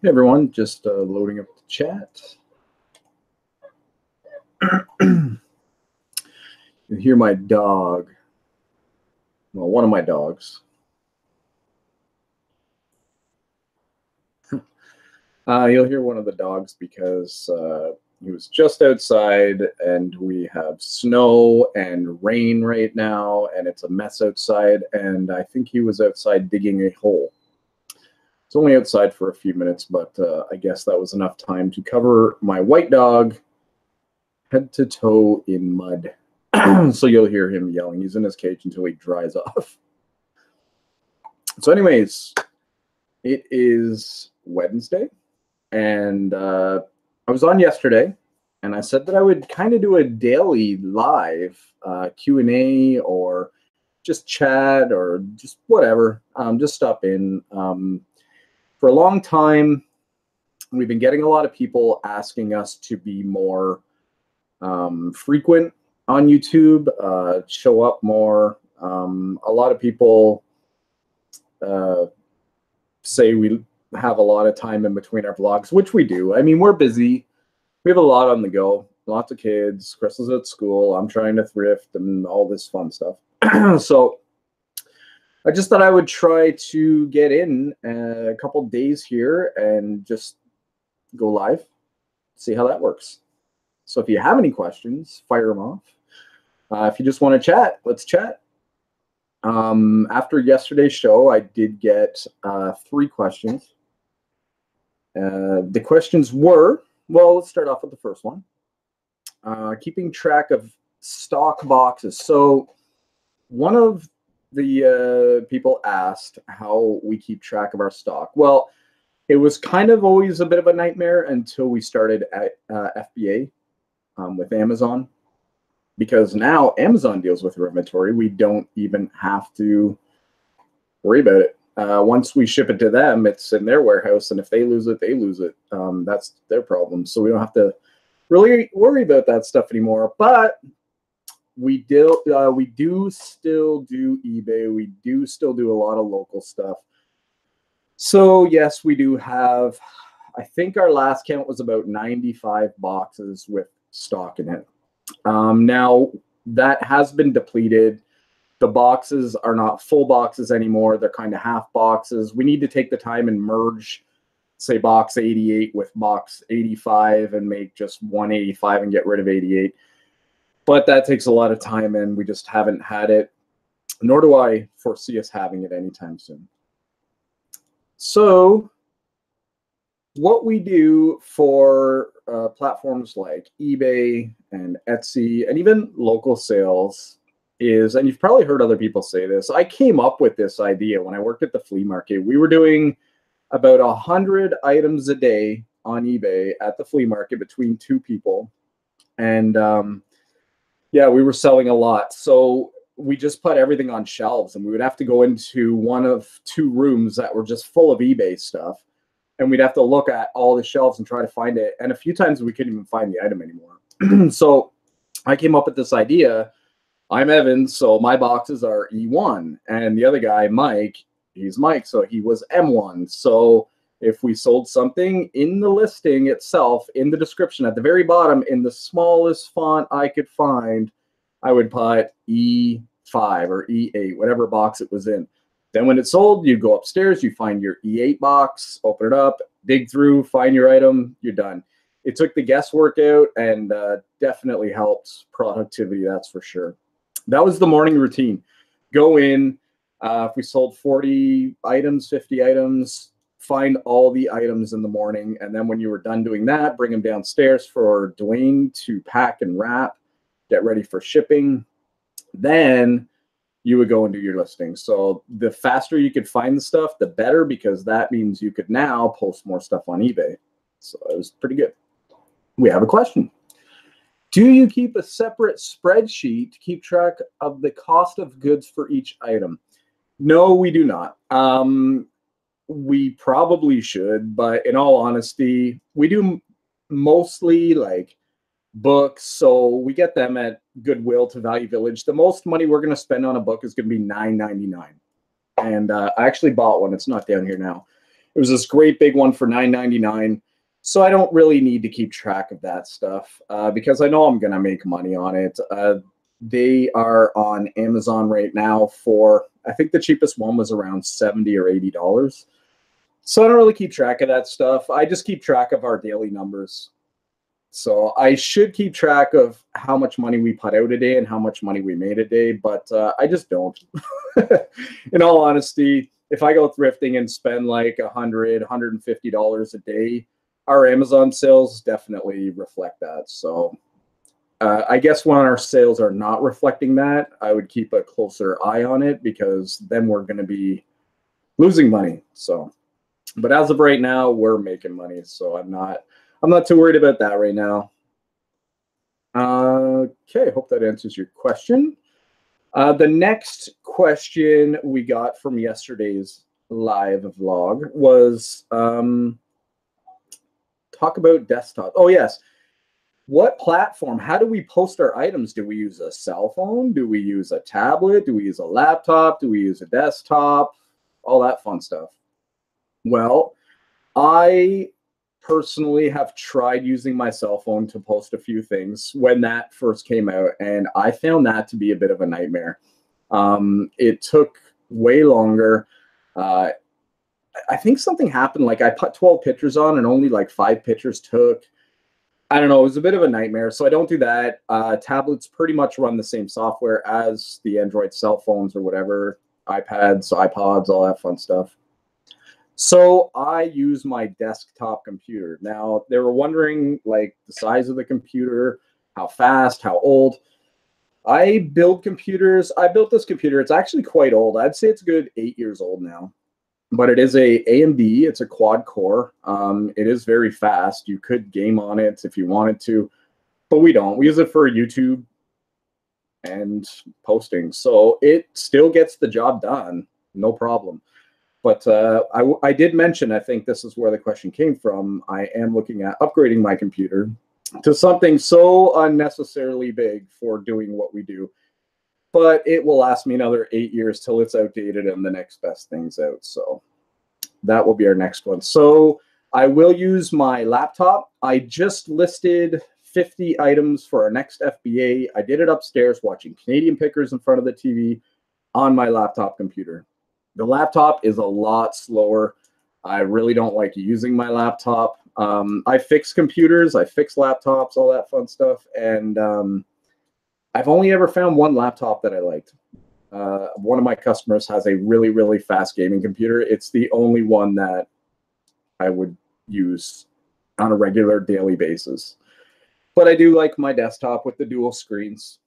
Hey everyone, just loading up the chat. You hear my dog. Well, one of my dogs. You'll hear one of the dogs because he was just outside and we have snow and rain right now and it's a mess outside, and I think he was outside digging a hole. It's only outside for a few minutes, but I guess that was enough time to cover my white dog head to toe in mud. So you'll hear him yelling. He's in his cage until he dries off. So anyways, it is Wednesday, and I was on yesterday, and I said that I would kind of do a daily live Q&A or just chat or just whatever, just stop in. For a long time, we've been getting a lot of people asking us to be more frequent on YouTube, show up more. A lot of people say we have a lot of time in between our vlogs, which we do. I mean, we're busy. We have a lot on the go, lots of kids. Crystal's at school. I'm trying to thrift and all this fun stuff. So I just thought I would try to get in a couple days here and just go live, see how that works. So if you have any questions, fire them off. If you just want to chat, let's chat. After yesterday's show, I did get 3 questions. The questions were, well, let's start off with the first one. Keeping track of stock boxes. So one of the people asked how we keep track of our stock. Well, it was kind of always a bit of a nightmare until we started at FBA with Amazon, because now Amazon deals with your inventory. We don't even have to worry about it. Once we ship it to them, it's in their warehouse, and if they lose it, they lose it. That's their problem. So we don't have to really worry about that stuff anymore. But we do still do eBay. We do still do a lot of local stuff. So yes, we do have, I think our last count was about 95 boxes with stock in it. Now that has been depleted. The boxes are not full boxes anymore. They're kind of half boxes. We need to take the time and merge, say, box 88 with box 85 and make just 185 and get rid of 88. But that takes a lot of time, and we just haven't had it, nor do I foresee us having it anytime soon. So what we do for platforms like eBay and Etsy and even local sales is, and you've probably heard other people say this, I came up with this idea when I worked at the flea market. We were doing about 100 items a day on eBay at the flea market between 2 people. And yeah, we were selling a lot. So we just put everything on shelves, and we would have to go into one of 2 rooms that were just full of eBay stuff. And we'd have to look at all the shelves and try to find it. And a few times we couldn't even find the item anymore. So I came up with this idea. I'm Evan, so my boxes are E1. And the other guy, Mike, he's Mike, so he was M1. So if we sold something, in the listing itself, in the description at the very bottom, in the smallest font I could find, I would put E5 or E8, whatever box it was in. Then when it's sold, you go upstairs, you find your E8 box, open it up, dig through, find your item, you're done. It took the guesswork out and definitely helped productivity, that's for sure. That was the morning routine. Go in, if we sold 40 items, 50 items, find all the items in the morning. And then when you were done doing that, bring them downstairs for Dwayne to pack and wrap, get ready for shipping. Then you would go and do your listing. So the faster you could find the stuff, the better, because that means you could now post more stuff on eBay. So it was pretty good. We have a question. Do you keep a separate spreadsheet to keep track of the cost of goods for each item? No, we do not. We probably should, but in all honesty, we do mostly like books. So we get them at Goodwill to Value Village. The most money we're going to spend on a book is going to be $9.99. And I actually bought one. It's not down here now. It was this great big one for $9.99. So I don't really need to keep track of that stuff because I know I'm going to make money on it. They are on Amazon right now for, I think the cheapest one was around $70 or $80. So I don't really keep track of that stuff. I just keep track of our daily numbers. So I should keep track of how much money we put out a day and how much money we made a day, but I just don't. In all honesty, if I go thrifting and spend like $100, $150 a day, our Amazon sales definitely reflect that. So I guess when our sales are not reflecting that, I would keep a closer eye on it because then we're going to be losing money. So, but as of right now, we're making money. So I'm not too worried about that right now. Okay, hope that answers your question. The next question we got from yesterday's live vlog was talk about desktop. Oh, yes. What platform? How do we post our items? Do we use a cell phone? Do we use a tablet? Do we use a laptop? Do we use a desktop? All that fun stuff. Well, I personally have tried using my cell phone to post a few things when that first came out, and I found that to be a bit of a nightmare. It took way longer. I think something happened, like I put 12 pictures on and only like 5 pictures took. I don't know, it was a bit of a nightmare, so I don't do that. Tablets pretty much run the same software as the Android cell phones or whatever, iPads, iPods, all that fun stuff. So I use my desktop computer. Now, they were wondering like the size of the computer, how fast, how old. I build computers. I built this computer. It's actually quite old. I'd say it's a good 8 years old now. But it is a AMD. It's a quad core. It is very fast. You could game on it if you wanted to, but we don't. We use it for YouTube and posting. So it still gets the job done. No problem. But I did mention, I think this is where the question came from, I am looking at upgrading my computer to something so unnecessarily big for doing what we do. But it will last me another 8 years till it's outdated and the next best thing's out. So that will be our next one. So I will use my laptop. I just listed 50 items for our next FBA. I did it upstairs watching Canadian Pickers in front of the TV on my laptop computer. The laptop is a lot slower. I really don't like using my laptop. I fix computers, I fix laptops, all that fun stuff. And I've only ever found one laptop that I liked. One of my customers has a really, really fast gaming computer. It's the only one that I would use on a regular daily basis. But I do like my desktop with the dual screens.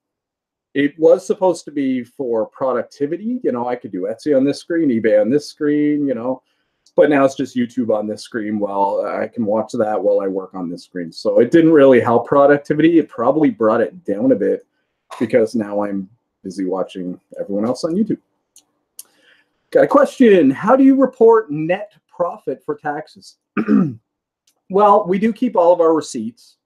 It was supposed to be for productivity. You know, I could do Etsy on this screen, eBay on this screen, you know, but now it's just YouTube on this screen. Well, I can watch that while I work on this screen. So it didn't really help productivity. It probably brought it down a bit because now I'm busy watching everyone else on YouTube. Got a question. How do you report net profit for taxes? Well, we do keep all of our receipts.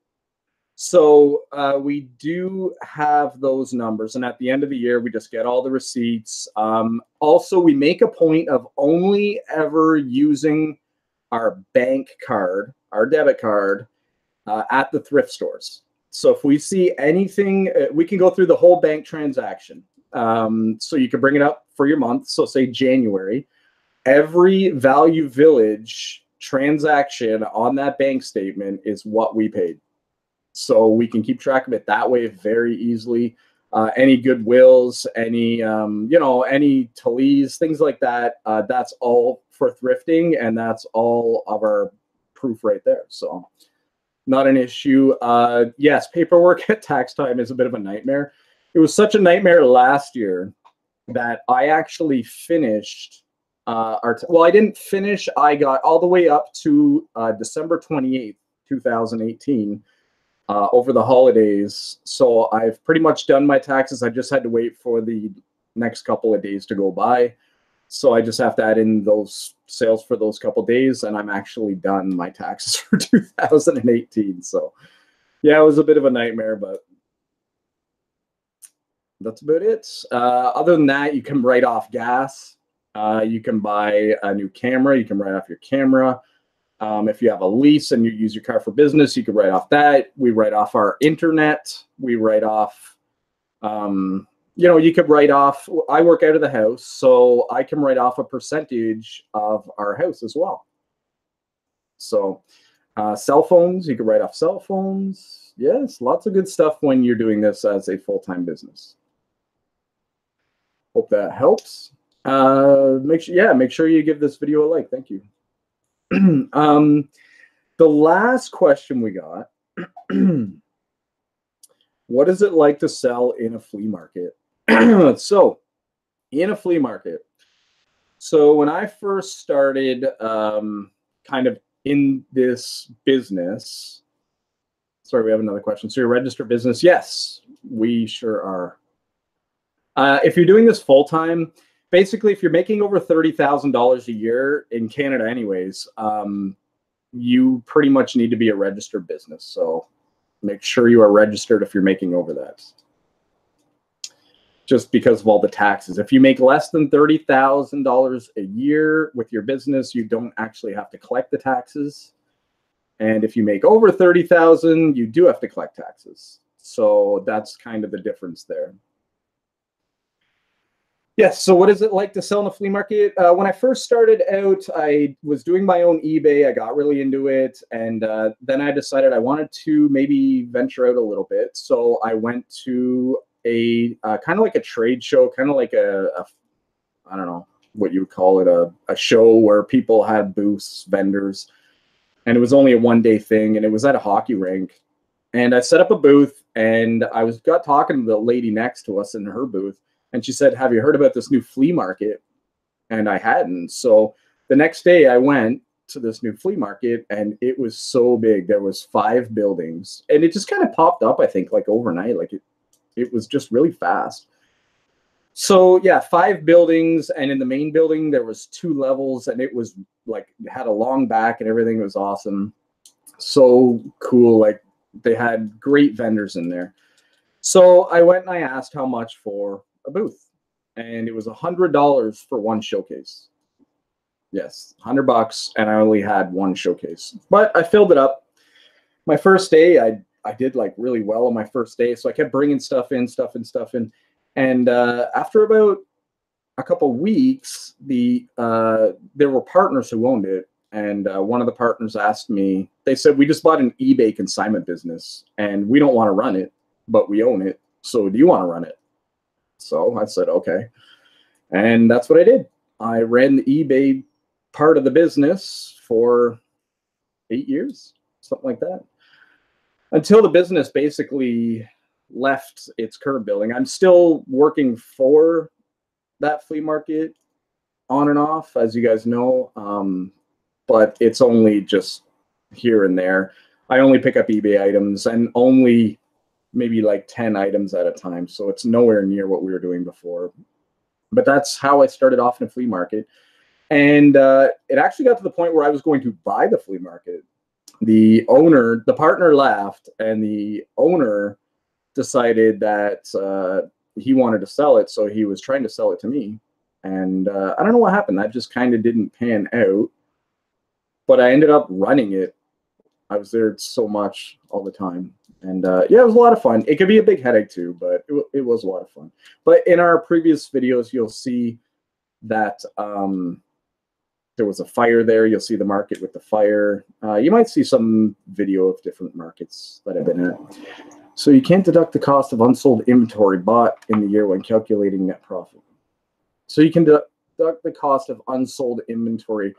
So we do have those numbers. And at the end of the year, we just get all the receipts. Also, we make a point of only ever using our bank card, our debit card, at the thrift stores. So if we see anything, we can go through the whole bank transaction. So you can bring it up for your month. So say January, every Value Village transaction on that bank statement is what we paid. So we can keep track of it that way very easily. Any GOODWILLs, any, you know, any Talese, things like that, that's all for thrifting, and that's all of our proof right there. So not an issue. Yes, paperwork at tax time is a bit of a nightmare. It was such a nightmare last year that I actually finished well, I didn't finish. I got all the way up to December 28th, 2018. Over the holidays. So I've pretty much done my taxes. I just had to wait for the next couple of days to go by. So I just have to add in those sales for those couple of days, and I'm actually done my taxes for 2018. So yeah, it was a bit of a nightmare, but that's about it. Other than that, you can write off gas. You can buy a new camera. You can write off your camera. If you have a lease and you use your car for business, you can write off that. We write off our internet. We write off, you could write off, I work out of the house, so I can write off a percentage of our house as well. So cell phones, you can write off cell phones. Yes, lots of good stuff when you're doing this as a full-time business. Hope that helps. Make sure you give this video a like. Thank you. The last question we got, what is it like to sell in a flea market? So in a flea market, so when I first started kind of in this business, sorry, we have another question. So you're a registered business? Yes, we sure are. If you're doing this full-time, basically, if you're making over $30,000 a year in Canada anyways, you pretty much need to be a registered business. So make sure you are registered if you're making over that. Just because of all the taxes. If you make less than $30,000 a year with your business, you don't actually have to collect the taxes. And if you make over $30,000, you do have to collect taxes. So that's kind of the difference there. Yes, so what is it like to sell in a flea market? When I first started out, I was doing my own eBay. I got really into it, and then I decided I wanted to maybe venture out a little bit. So I went to a kind of like a trade show, kind of like I don't know what you would call it, a show where people had booths, vendors, and it was only a one-day thing, and it was at a hockey rink. And I set up a booth, and I got talking to the lady next to us in her booth. And she said, have you heard about this new flea market? And I hadn't. So the next day I went to this new flea market, and it was so big. There was 5 buildings, and it just kind of popped up, I think, like overnight. Like it was just really fast. So yeah, 5 buildings. And in the main building, there was 2 levels, and it was like, it had a long back and everything. It was awesome. So cool. Like they had great vendors in there. So I went and I asked how much for a booth, and it was $100 for one showcase. Yes, $100, and I only had one showcase, but I filled it up. My first day, I did like really well on my first day, so I kept bringing stuff in, and after about a couple weeks, there were partners who owned it, and one of the partners asked me. They said, "We just bought an eBay consignment business, and we don't want to run it, but we own it. So do you want to run it?" So I said, okay. And that's what I did. I ran the eBay part of the business for 8 years, something like that, until the business basically left its current building. I'm still working for that flea market on and off, as you guys know, but it's only just here and there. I only pick up eBay items, and only maybe like 10 items at a time. So it's nowhere near what we were doing before. But that's how I started off in a flea market. And it actually got to the point where I was going to buy the flea market. The partner left, and the owner decided that he wanted to sell it. So he was trying to sell it to me. And I don't know what happened. That just kind of didn't pan out. But I ended up running it. I was there so much all the time. And yeah, it was a lot of fun. It could be a big headache too, but it was a lot of fun. But in our previous videos, you'll see that there was a fire there. You'll see the market with the fire. You might see some video of different markets that I've been at. So you can't deduct the cost of unsold inventory bought in the year when calculating net profit. So you can deduct the cost of unsold inventory.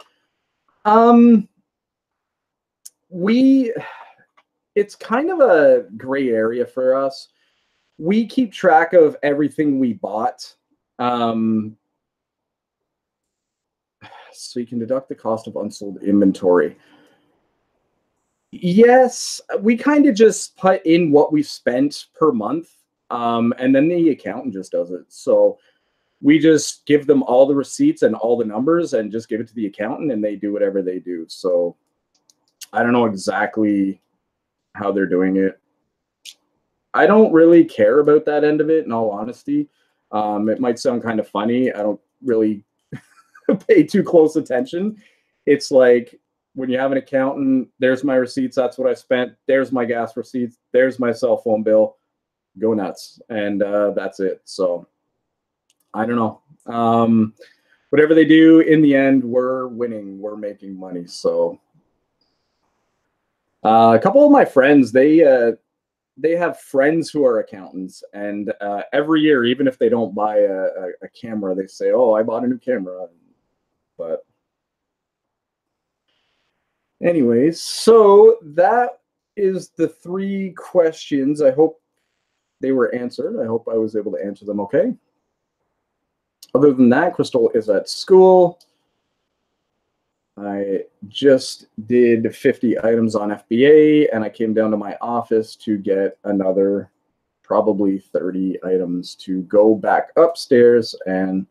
It's kind of a gray area for us. We keep track of everything we bought. So you can deduct the cost of unsold inventory. Yes, we kind of just put in what we spent per month, and then the accountant just does it. So we just give them all the receipts and all the numbers and just give it to the accountant, and they do whatever they do. So I don't know exactly how they're doing it. I don't really care about that end of it, in all honesty. It might sound kind of funny. I don't really pay too close attention. It's like when you have an accountant, there's my receipts. That's what I spent. There's my gas receipts. There's my cell phone bill. Go nuts. And that's it. So I don't know. Whatever they do, in the end, we're winning. We're making money. So a couple of my friends, they have friends who are accountants, and every year, even if they don't buy a camera, they say, "Oh, I bought a new camera." But anyways, so that is the 3 questions. I hope they were answered. I hope I was able to answer them okay. Other than that, Crystal is at school. I just did 50 items on FBA, and I came down to my office to get another probably 30 items to go back upstairs and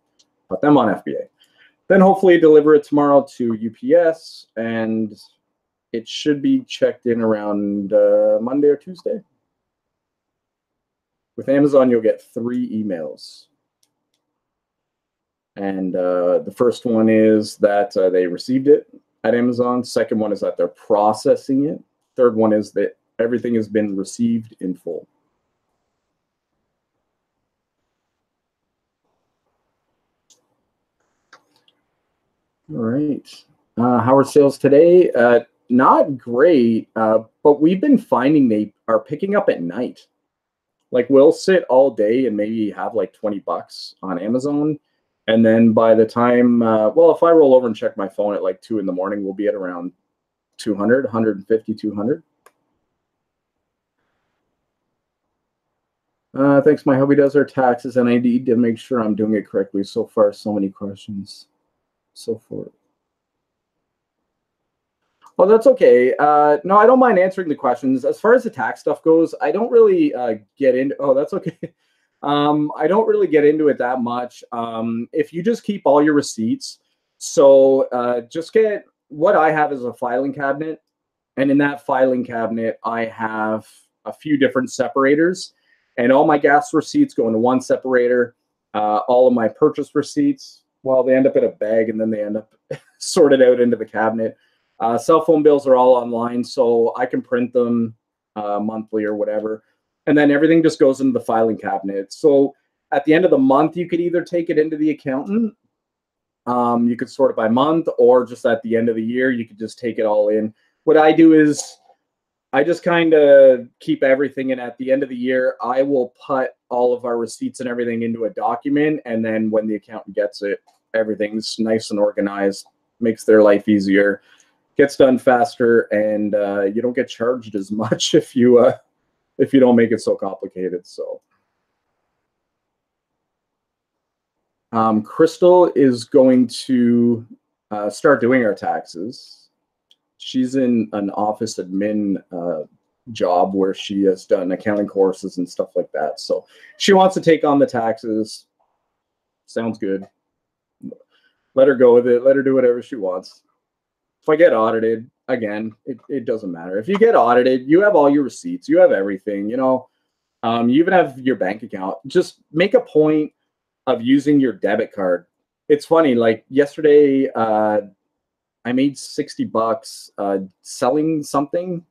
put them on FBA. Then hopefully deliver it tomorrow to UPS, and it should be checked in around Monday or Tuesday. With Amazon, you'll get 3 emails. And the first one is that they received it at Amazon. Second one is that they're processing it. Third one is that everything has been received in full. All right. How are sales today? Not great, but we've been finding they are picking up at night. Like we'll sit all day and maybe have like $20 on Amazon. And then by the time, well, if I roll over and check my phone at like 2 in the morning, we'll be at around 200, 150, 200. Thanks. My hubby does our taxes, and I need to make sure I'm doing it correctly. So far, so many questions. So forth. Oh, that's okay. No, I don't mind answering the questions. As far as the tax stuff goes, I don't really get into. Oh, that's okay. I don't really get into it that much. If you just keep all your receipts, so just get what I have is a filing cabinet, and in that filing cabinet, I have a few different separators, and all my gas receipts go into one separator. All of my purchase receipts, well, they end up in a bag, and then they end up sorted out into the cabinet. Cell phone bills are all online, so I can print them monthly or whatever. And then everything just goes into the filing cabinet. So at the end of the month, you could either take it into the accountant. You could sort it by month, or just at the end of the year, you could just take it all in. What I do is I just kind of keep everything in. At the end of the year, I will put all of our receipts and everything into a document. And then when the accountant gets it, everything's nice and organized, makes their life easier, gets done faster, and you don't get charged as much if you don't make it so complicated. So Crystal is going to start doing our taxes. She's in an office admin job where she has done accounting courses and stuff like that. So she wants to take on the taxes. Sounds good. Let her go with it. Let her do whatever she wants. If I get audited, again, it doesn't matter. If you get audited, you have all your receipts. You have everything, you know. You even have your bank account. Just make a point of using your debit card. It's funny, like yesterday, I made $60 selling something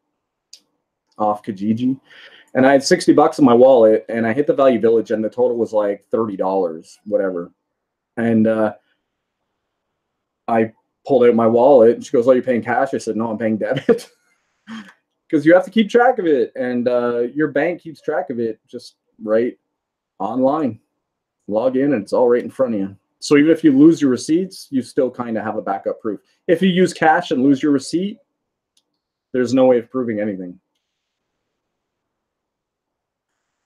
off Kijiji, and I had $60 in my wallet, and I hit the Value Village, and the total was like $30, whatever. And I pulled out my wallet, and she goes, "Oh, you're paying cash?" I said, "No, I'm paying debit." Because you have to keep track of it, and your bank keeps track of it just right online. Log in, and it's all right in front of you. So even if you lose your receipts, you still kind of have a backup proof. If you use cash and lose your receipt, there's no way of proving anything.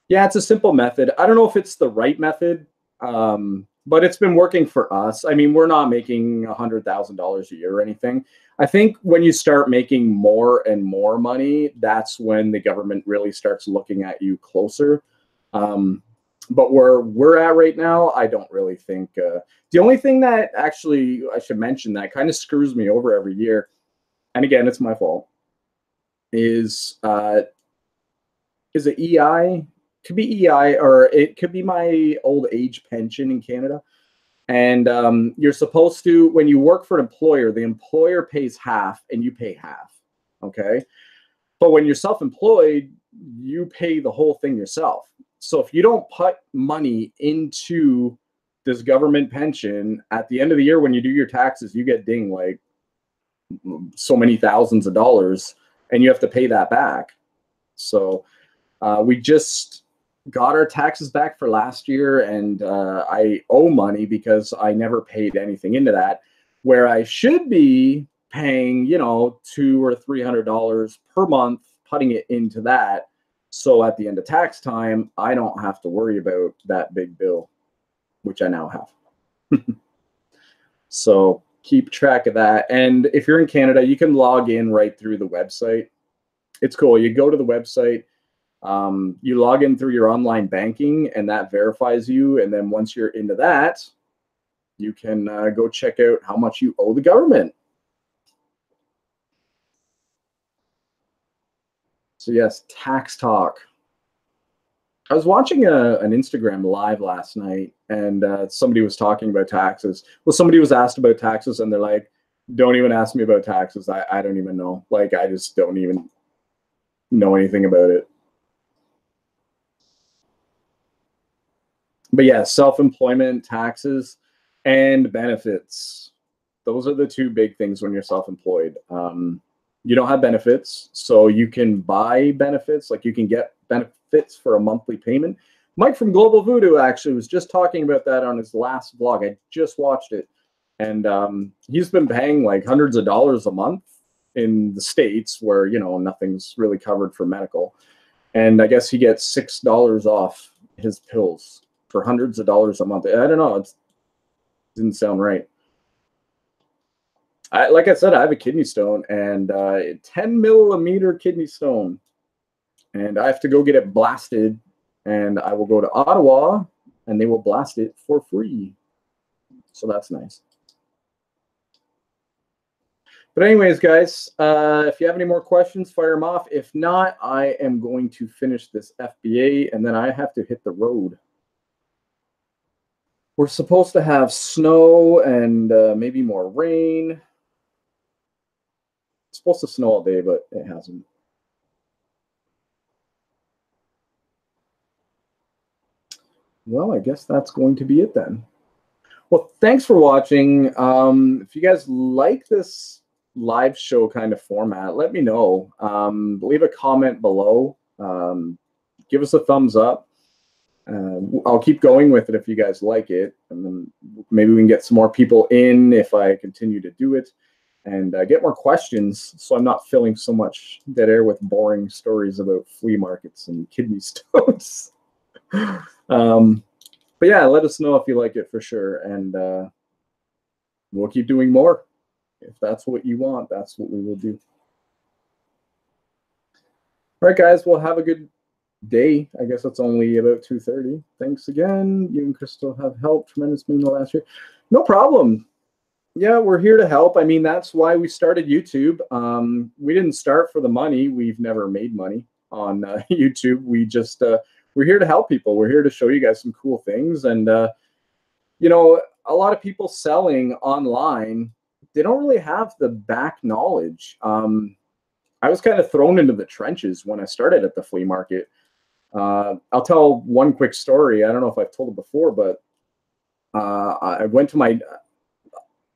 Yeah, it's a simple method. I don't know if it's the right method, but it's been working for us. I mean, we're not making $100,000 a year or anything. I think when you start making more and more money, that's when the government really starts looking at you closer. But where we're at right now, I don't really think. The only thing that actually I should mention that kind of screws me over every year, and again, it's my fault, is it EI? Could be EI, or it could be my old age pension in Canada. And you're supposed to, when you work for an employer, the employer pays half and you pay half. Okay. But when you're self-employed, you pay the whole thing yourself. So if you don't put money into this government pension, at the end of the year, when you do your taxes, you get dinged like so many thousands of dollars, and you have to pay that back. So we just got our taxes back for last year, and I owe money because I never paid anything into that, where I should be paying, you know, $200 or $300 per month, putting it into that. So at the end of tax time, I don't have to worry about that big bill, which I now have. So keep track of that. And if you're in Canada, you can log in right through the website. It's cool. You go to the website, you log in through your online banking, and that verifies you. And then once you're into that, you can go check out how much you owe the government. So yes, tax talk. I was watching an Instagram live last night, and somebody was talking about taxes. Well, somebody was asked about taxes, and they're like, don't even ask me about taxes. I don't even know. Like, I just don't even know anything about it. But yeah, self-employment, taxes, and benefits. Those are the two big things when you're self-employed. You don't have benefits, so you can buy benefits. Like, you can get benefits for a monthly payment. Mike from Global Voodoo actually was just talking about that on his last vlog. I just watched it. And he's been paying like hundreds of dollars a month in the States where, you know, nothing's really covered for medical. And I guess he gets $6 off his pills for hundreds of dollars a month. I don't know. It didn't sound right. Like I said, I have a kidney stone, and 10 millimeter kidney stone. And I have to go get it blasted, and I will go to Ottawa, and they will blast it for free. So that's nice. But anyways, guys, if you have any more questions, fire them off. If not, I am going to finish this FBA, and then I have to hit the road. We're supposed to have snow and maybe more rain. It's supposed to snow all day, but it hasn't. Well, I guess that's going to be it then. Well, thanks for watching. If you guys like this live show kind of format, let me know. Leave a comment below. Give us a thumbs up. I'll keep going with it if you guys like it, and then maybe we can get some more people in if I continue to do it, and get more questions, so I'm not filling so much dead air with boring stories about flea markets and kidney stones. But yeah, let us know if you like it for sure, and we'll keep doing more. If that's what you want, that's what we will do. All right, guys, well, have a good day. I guess it's only about 2:30. Thanks again. You and Crystal have helped tremendously in the last year. No problem. Yeah, we're here to help. I mean, that's why we started YouTube. We didn't start for the money. We've never made money on YouTube. We just we're here to help people. We're here to show you guys some cool things. And you know, a lot of people selling online, they don't really have the back knowledge. I was kind of thrown into the trenches when I started at the flea market. I'll tell one quick story. I don't know if I've told it before, but I went to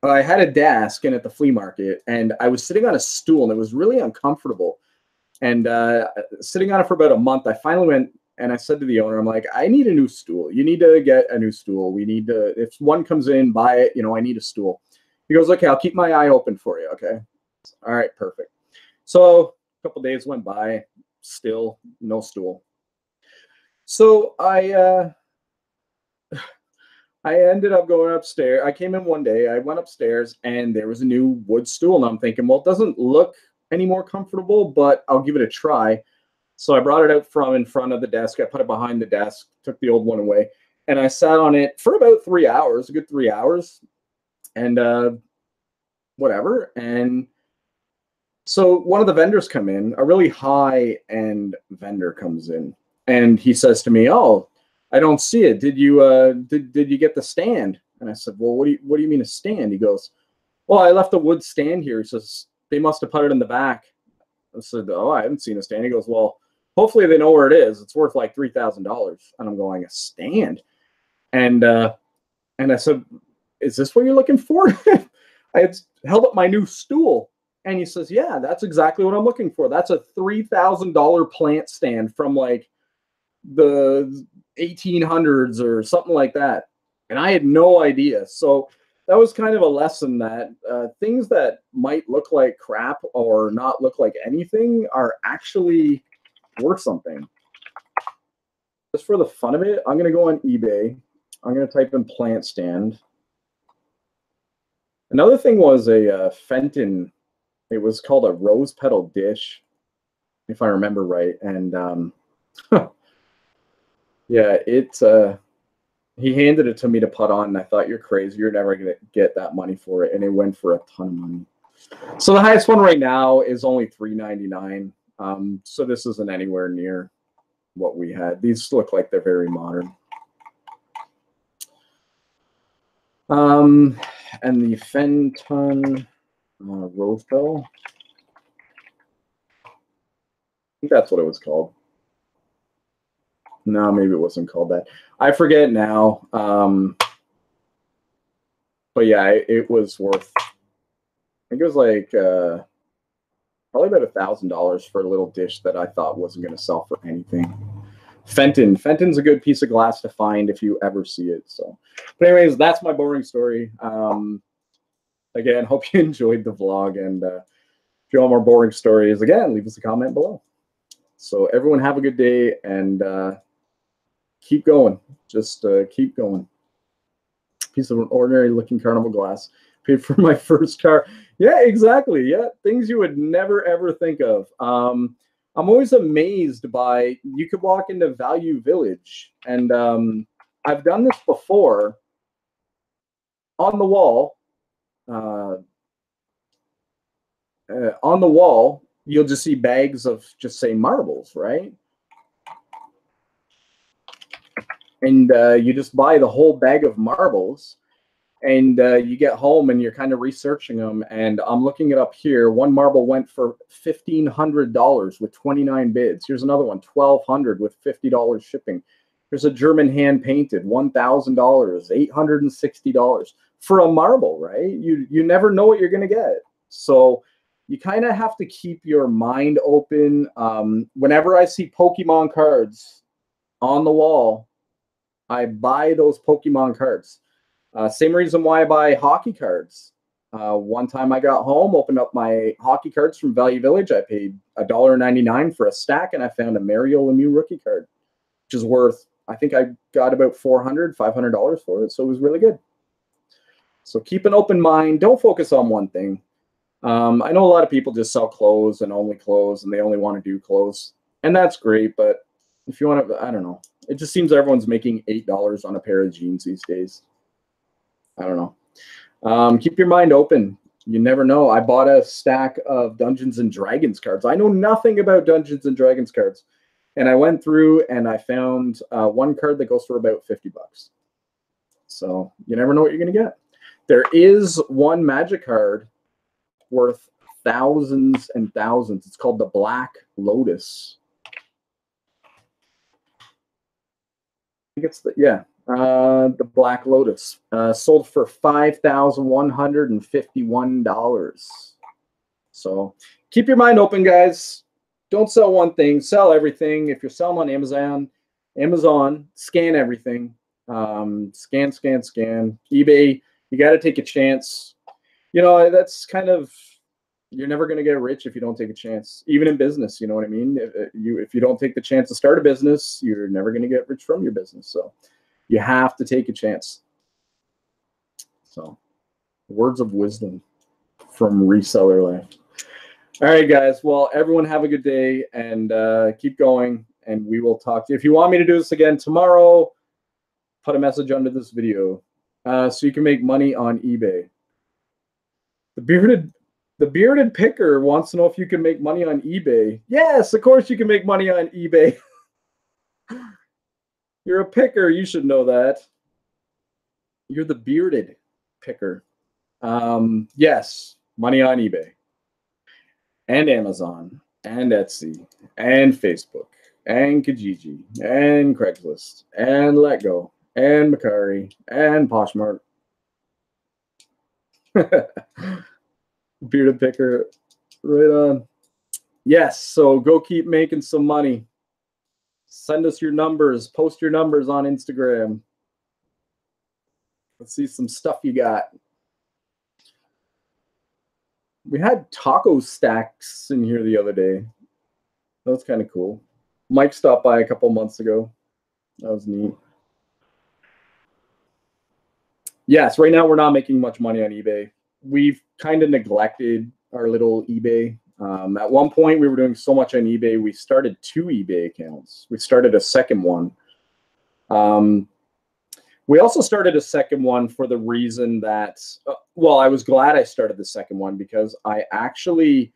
I had a desk in at the flea market, and I was sitting on a stool, and it was really uncomfortable. And sitting on it for about a month, I finally went and I said to the owner, I'm like, I need a new stool. You need to get a new stool. We need to, if one comes in, buy it. You know, I need a stool. He goes, okay, I'll keep my eye open for you. Okay. All right, perfect. So a couple days went by, still no stool. So I ended up going upstairs. I came in one day, I went upstairs, and there was a new wood stool. And I'm thinking, well, it doesn't look any more comfortable, but I'll give it a try. So I brought it out from in front of the desk. I put it behind the desk, took the old one away, and I sat on it for about 3 hours, a good 3 hours, and whatever. And so one of the vendors come in, a really high-end vendor comes in, and he says to me, oh, I don't see it. Did you get the stand? And I said, well, what do you mean a stand? He goes, well, I left a wood stand here. He says, they must have put it in the back. I said, oh, I haven't seen a stand. He goes, well, hopefully they know where it is. It's worth like $3,000. And I'm going, a stand? And I said, is this what you're looking for? I had held up my new stool. And he says, yeah, that's exactly what I'm looking for. That's a $3,000 plant stand from like the 1800s or something like that. And I had no idea. So that was kind of a lesson that things that might look like crap or not look like anything are actually worth something. Just for the fun of it, I'm going to go on eBay. I'm going to type in plant stand. Another thing was a Fenton. It was called a rose petal dish, if I remember right. And yeah, he handed it to me to put on, and I thought, you're crazy. You're never going to get that money for it. And it went for a ton of money. So the highest one right now is only $3.99. So this isn't anywhere near what we had. These look like they're very modern. And the Fenton rose petal. I think that's what it was called. No, maybe it wasn't called that. I forget now. But yeah, it was worth, I think it was like probably about $1,000 for a little dish that I thought wasn't going to sell for anything. Fenton's a good piece of glass to find if you ever see it. So, but anyways, that's my boring story. Again, hope you enjoyed the vlog, and if you want more boring stories, again, leave us a comment below. So everyone have a good day, and keep going. Just keep going. Piece of an ordinary looking carnival glass. Paid for my first car. Yeah, exactly. Yeah, things you would never ever think of. I'm always amazed by, you could walk into Value Village, and I've done this before. On the wall, you'll just see bags of, just say, marbles, right? And you just buy the whole bag of marbles, and you get home and you're kind of researching them. And I'm looking it up here. One marble went for $1,500 with 29 bids. Here's another one, $1,200 with $50 shipping. There's a German hand painted, $1,000, $860 for a marble, right? You never know what you're going to get. So you kind of have to keep your mind open. Whenever I see Pokemon cards on the wall, I buy those Pokemon cards. Same reason why I buy hockey cards. One time I got home, opened up my hockey cards from Value Village. I paid $1.99 for a stack, and I found a Mario Lemieux rookie card, which is worth, I think I got about $400, $500 for it. So it was really good. So keep an open mind. Don't focus on one thing. I know a lot of people just sell clothes and only clothes, and they only want to do clothes. And that's great. But if you want to, I don't know. It just seems everyone's making $8 on a pair of jeans these days. I don't know. Keep your mind open. You never know. I bought a stack of Dungeons and Dragons cards. I know nothing about Dungeons and Dragons cards. And I went through and I found one card that goes for about $50. So you never know what you're going to get. There is one magic card worth thousands and thousands. It's called the Black Lotus. I think it's the Black Lotus, sold for $5,151. So keep your mind open, guys. Don't sell one thing, sell everything. If you're selling on Amazon, scan everything. Scan. eBay, you got to take a chance. You know, that's kind of, you're never going to get rich if you don't take a chance, even in business. You know what I mean? If you don't take the chance to start a business, you're never going to get rich from your business. So you have to take a chance. So, words of wisdom from Reseller Life. All right, guys. Well, everyone have a good day, and keep going, and we will talk to you. If you want me to do this again tomorrow, put a message under this video so you can make money on eBay. The bearded picker wants to know if you can make money on eBay. Yes, of course you can make money on eBay. You're a picker. You should know that. You're the bearded picker. Yes, money on eBay and Amazon and Etsy and Facebook and Kijiji and Craigslist and Letgo and Macari and Poshmark. Bearded picker, right on. Yes, so go keep making some money. Send us your numbers. Post your numbers on Instagram. Let's see some stuff you got. We had taco stacks in here the other day. That was kind of cool. Mike stopped by a couple months ago. That was neat. Yes, right now we're not making much money on eBay. We've kind of neglected our little eBay. At one point, we were doing so much on eBay, we started 2 eBay accounts. We started a second one. We also started a second one for the reason that, well, I was glad I started the second one because I actually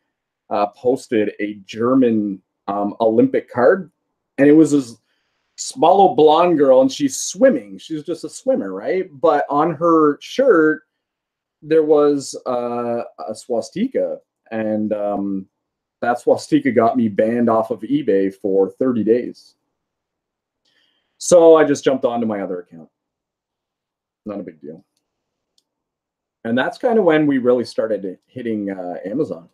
posted a German Olympic card, and it was this small little blonde girl, and she's swimming. She's just a swimmer, right? But on her shirt, there was a swastika, and that swastika got me banned off of eBay for 30 days. So I just jumped onto my other account. Not a big deal. And that's kind of when we really started hitting Amazon.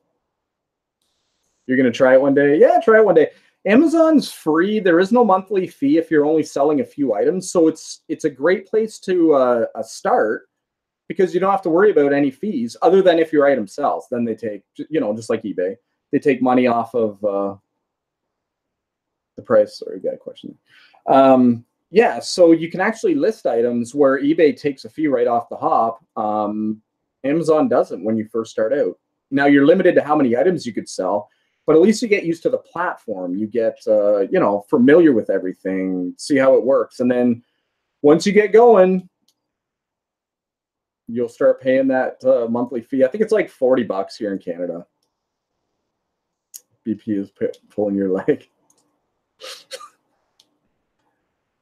You're going to try it one day? Yeah, try it one day. Amazon's free. There is no monthly fee if you're only selling a few items. So it's a great place to start because you don't have to worry about any fees other than if your item sells. Then they take, you know, just like eBay, they take money off of the price. Sorry, got a question. Yeah, so you can actually list items where eBay takes a fee right off the hop. Amazon doesn't when you first start out. Now you're limited to how many items you could sell, but at least you get used to the platform. You get, you know, familiar with everything, see how it works. And then once you get going, you'll start paying that monthly fee. I think it's like $40 here in Canada. BP is pulling your leg.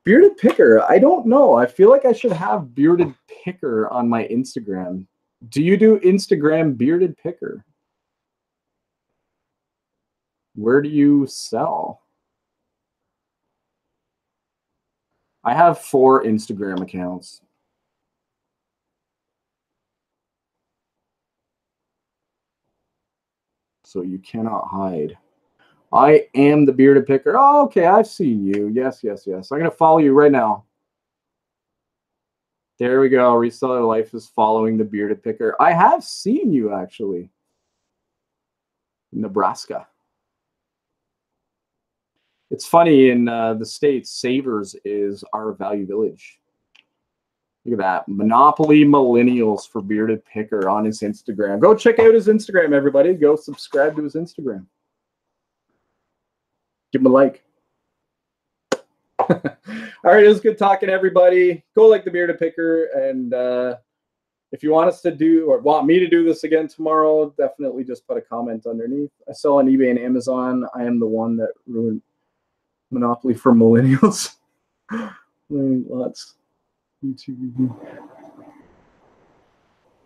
Bearded picker, I don't know. I feel like I should have bearded picker on my Instagram. Do you do Instagram bearded picker? Where do you sell? I have 4 Instagram accounts. So you cannot hide. I am the bearded picker. Oh, okay, I've seen you. Yes, yes, yes. I'm going to follow you right now. There we go. Reseller Life is following the bearded picker. I have seen you, actually. Nebraska. It's funny, in the States, Savers is our value village. Look at that. Monopoly Millennials for bearded picker on his Instagram. Go check out his Instagram, everybody. Go subscribe to his Instagram. Give him a like. All right, it was good talking to everybody. Go like the bearded picker, and if you want us to do or want me to do this again tomorrow, definitely just put a comment underneath. I sell on eBay and Amazon. I am the one that ruined Monopoly for Millennials. Lots. YouTube.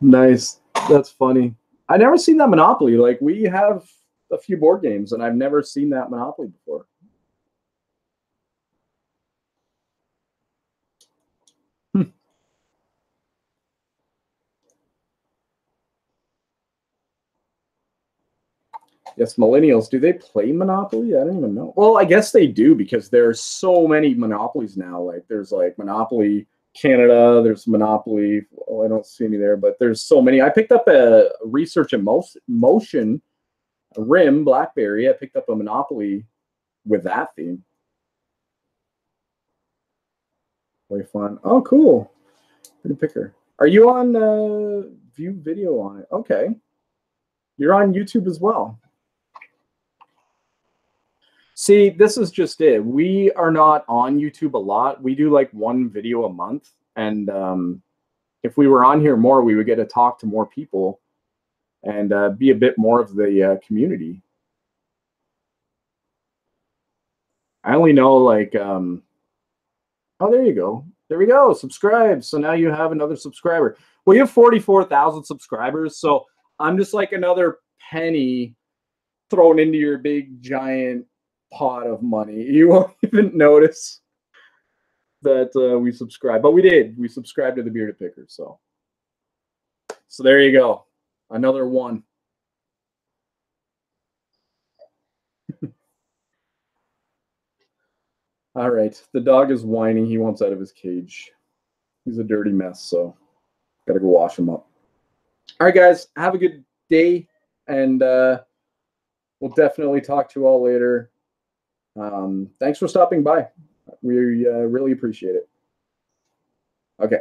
Nice. That's funny. I never seen that Monopoly. Like, we have a few board games, and I've never seen that Monopoly before. Yes, millennials, do they play Monopoly? I don't even know. Well, I guess they do because there's so many Monopolies now. Like, there's like Monopoly Canada, there's Monopoly. Well, I don't see any there, but there's so many. I picked up a Research and Motion RIM BlackBerry. I picked up a Monopoly with that theme. Way fun. Oh, cool. Pretty picker. Are you on view video on it? Okay. You're on YouTube as well. See, this is just it. We are not on YouTube a lot. We do like 1 video a month. And if we were on here more, we would get to talk to more people and be a bit more of the community. I only know like, oh, there you go. There we go. Subscribe. So now you have another subscriber. Well, you have 44,000 subscribers. So I'm just like another penny thrown into your big giant pot of money. You won't even notice that we subscribed, but we did. We subscribed to the Bearded Picker. So there you go. Another one. All right. The dog is whining. He wants out of his cage. He's a dirty mess, so got to go wash him up. All right, guys. Have a good day, and we'll definitely talk to you all later. Thanks for stopping by. We really appreciate it. Okay.